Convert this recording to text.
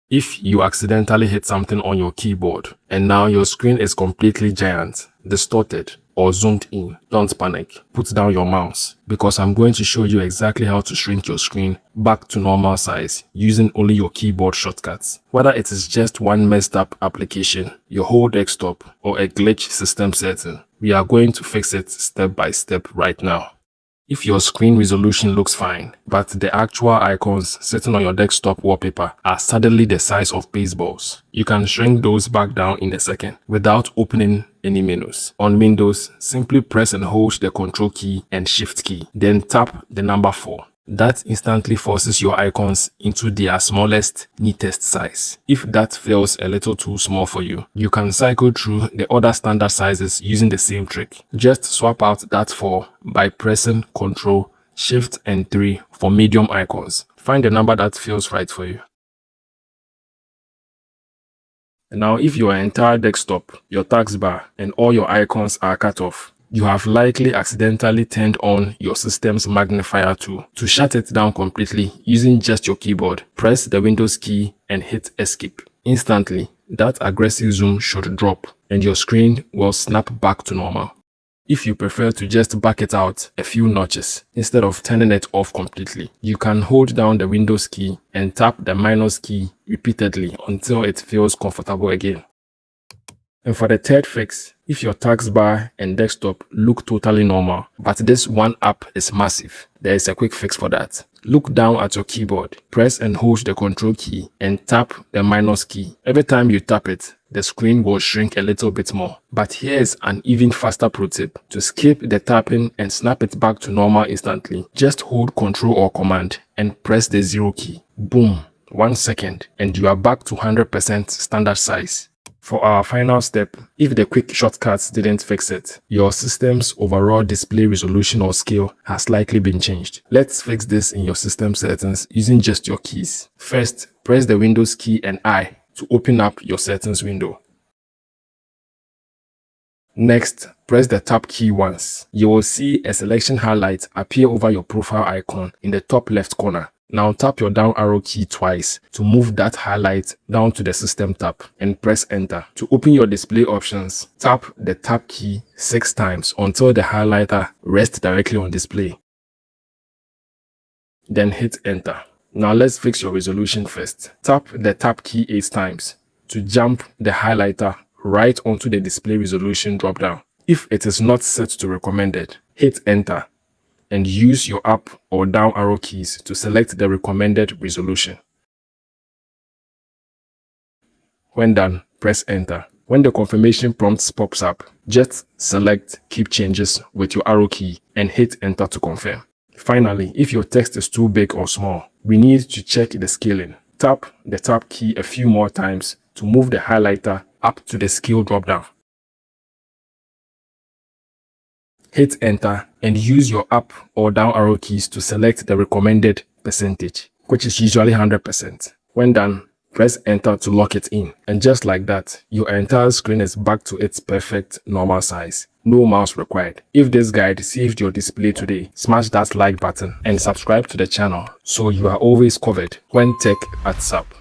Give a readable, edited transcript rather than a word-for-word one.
If you accidentally hit something on your keyboard and now your screen is completely giant, distorted, or zoomed in, don't panic. Put down your mouse because I'm going to show you exactly how to shrink your screen back to normal size using only your keyboard shortcuts. Whether it is just one messed up application, your whole desktop, or a glitch system setting, we are going to fix it step by step right now. If your screen resolution looks fine, but the actual icons sitting on your desktop wallpaper are suddenly the size of baseballs, you can shrink those back down in a second without opening any menus. On Windows, simply press and hold the Ctrl key and Shift key, then tap the number 4. That instantly forces your icons into their smallest, neatest size. If that feels a little too small for you, you can cycle through the other standard sizes using the same trick. Just swap out that 4 by pressing Ctrl, Shift and 3 for medium icons. Find the number that feels right for you. Now, if your entire desktop, your taskbar, and all your icons are cut off, you have likely accidentally turned on your system's magnifier tool. To shut it down completely using just your keyboard, press the Windows key and hit Escape. Instantly, that aggressive zoom should drop and your screen will snap back to normal. If you prefer to just back it out a few notches instead of turning it off completely, you can hold down the Windows key and tap the minus key repeatedly until it feels comfortable again. And for the third fix, if your taskbar and desktop look totally normal, but this one app is massive, there is a quick fix for that. Look down at your keyboard, press and hold the Ctrl key and tap the minus key. Every time you tap it, the screen will shrink a little bit more. But here's an even faster pro tip. To skip the tapping and snap it back to normal instantly, just hold Ctrl or Command and press the 0 key. Boom! 1 second and you are back to 100% standard size. For our final step, if the quick shortcuts didn't fix it, your system's overall display resolution or scale has likely been changed. Let's fix this in your system settings using just your keys. First, press the Windows key and I to open up your settings window. Next, press the Tab key once. You will see a selection highlight appear over your profile icon in the top left corner. Now tap your down arrow key twice to move that highlight down to the System tab and press Enter. To open your display options, tap the Tab key 6 times until the highlighter rests directly on display. Then hit Enter. Now let's fix your resolution first. Tap the Tab key 8 times to jump the highlighter right onto the display resolution dropdown. If it is not set to recommended, hit Enter and use your up or down arrow keys to select the recommended resolution. When done, press Enter. When the confirmation prompt pops up, just select Keep Changes with your arrow key and hit Enter to confirm. Finally, if your text is too big or small, we need to check the scaling. Tap the Tab key a few more times to move the highlighter up to the scale dropdown. Hit Enter and use your up or down arrow keys to select the recommended percentage, which is usually 100%. When done, press Enter to lock it in. And just like that, your entire screen is back to its perfect normal size. No mouse required. If this guide saved your display today, smash that like button and subscribe to the channel so you are always covered when tech adds up.